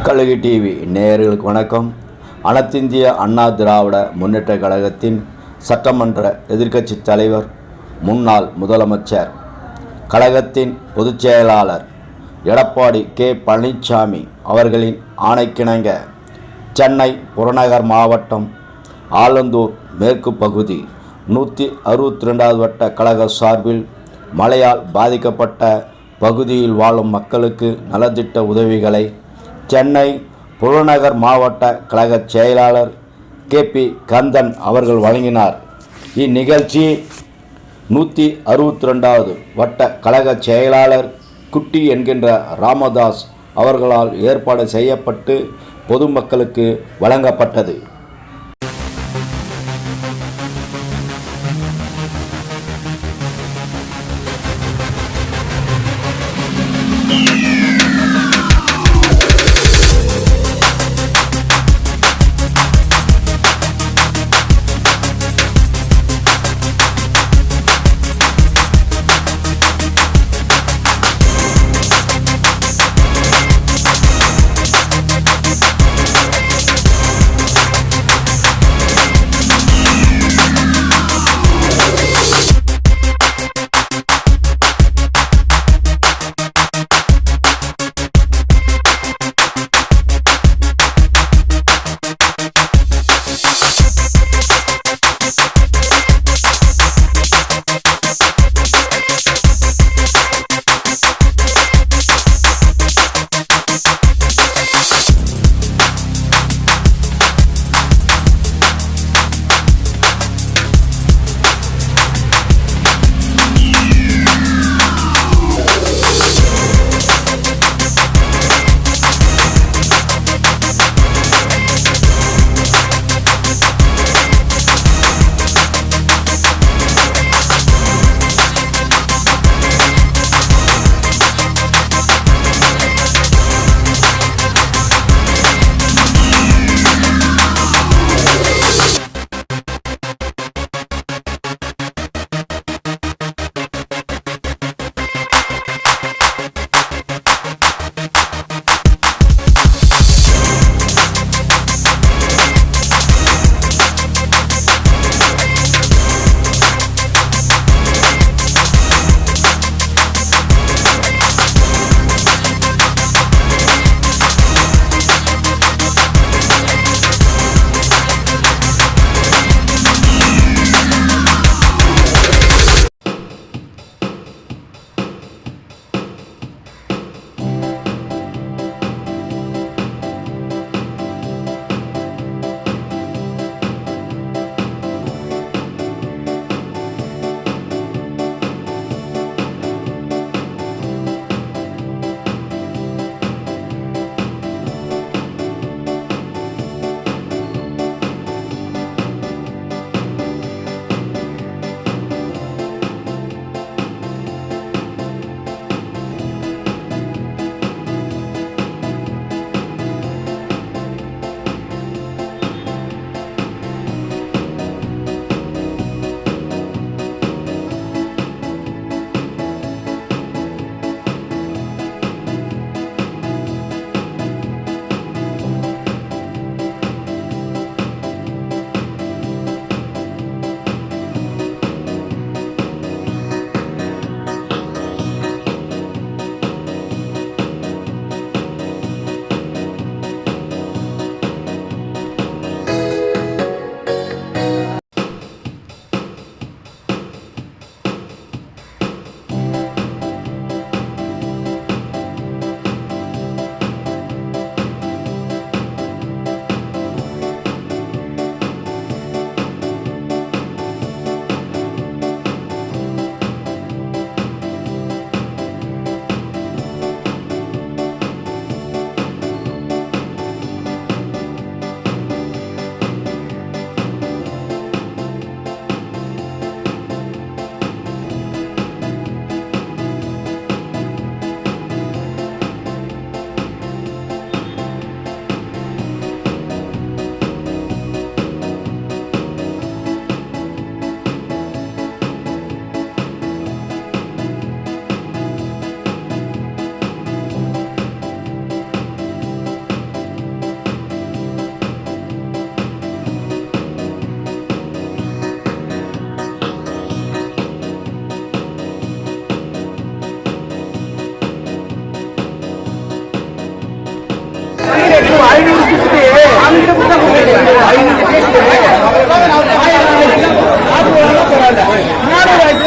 கழுகு டிவி நேயர்களுக்கு வணக்கம். அனைத்திந்திய அண்ணா திராவிட முன்னேற்ற கழகத்தின் சட்டமன்ற எதிர்க்கட்சி தலைவர், முன்னாள் முதலமைச்சர், கழகத்தின் பொதுச் செயலாளர் எடப்பாடி கே. பழனிசாமி அவர்களின் ஆணைக்கிணங்க சென்னை புறநகர் மாவட்டம் ஆலந்தூர் மேற்கு பகுதி 162வது வட்ட கழக சார்பில் மழையால் பாதிக்கப்பட்ட பகுதியில் வாழும் மக்களுக்கு நலத்திட்ட உதவிகளை சென்னை புறநகர் மாவட்ட கழக செயலாளர் கே.பி. கந்தன் அவர்கள் வழங்கினார். இந்நிகழ்ச்சி 162வது வட்ட கழக செயலாளர் குட்டி என்கின்ற ராமதாஸ் அவர்களால் ஏற்பாடு செய்யப்பட்டு பொதுமக்களுக்கு வழங்கப்பட்டது.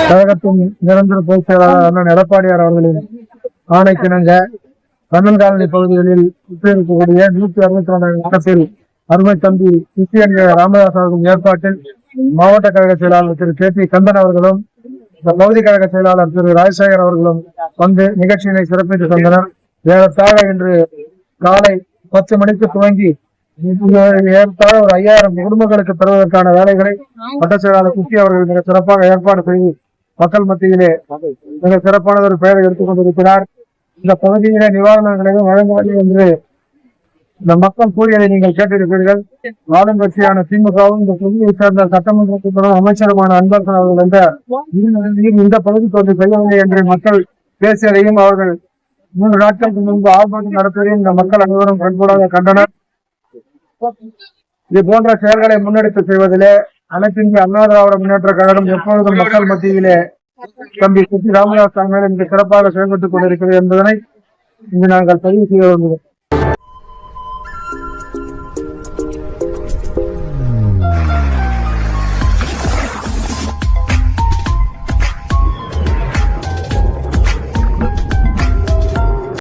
கழகத்தின் நிரந்தர பொதுச் செயலாளர் அண்ணன் எடப்பாடியார் அவர்களின் ஆணைக்கிணங்க கண்ணன் காலனி பகுதிகளில் இருக்கக்கூடிய 162 இடத்தில் அருமை தம்பி கிறிஸ்டியன் ராமதாஸ் அவர்களின் ஏற்பாட்டில் மாவட்ட கழக செயலாளர் திரு கே பி கந்தன் அவர்களும் இந்த பகுதி கழக செயலாளர் திரு ராஜசேகர் அவர்களும் வந்து நிகழ்ச்சியினை சிறப்பித்து தந்தனர். ஏறத்தாழ இன்று காலை 10 மணிக்கு துவங்கி ஏறத்தாழ ஒரு 5000 குடும்பங்களுக்கு பெறுவதற்கான வேலைகளை வட்ட செயலாளர் குட்டி அவர்கள் மிக சிறப்பாக ஏற்பாடு செய்து மக்கள் மத்தியிலே மிக சிறப்பான ஒரு பெயரை எடுத்துக் கொண்டிருக்கிறார். இந்த பகுதியிலே நிவாரணங்களையும் வழங்க வேண்டும் என்று இந்த மக்கள் கூறியதை நீங்கள் கேட்டிருப்பீர்கள். ஆளும் கட்சியான திமுகவும் இந்த பகுதியை சேர்ந்த சட்டமன்ற அமைச்சருமான அன்பரசன் அவர்கள் என்ற இந்த பகுதிக்கு வந்து செய்யவில்லை என்று மக்கள் பேசியதையும் அவர்கள் 3 நாட்களுக்கு முன்பு ஆர்ப்பாட்டம் நடத்துவதையும் இந்த மக்கள் அனைவரும் கண்கூடாக கண்டனர். இது போன்ற செயல்களை முன்னெடுத்து செய்வதிலே அனைத்து இந்திய அண்ணா திராவிட முன்னேற்ற கழகம் எப்பொழுதும் மக்கள் மத்தியிலே தம்பி குட்டி ராமதாஸ் தலைமையில் இங்கு சிறப்பாக செயல்பட்டுக் கொண்டிருக்கிறது என்பதனை இங்கு நாங்கள் பதிவு செய்ய விரும்புகிறோம்.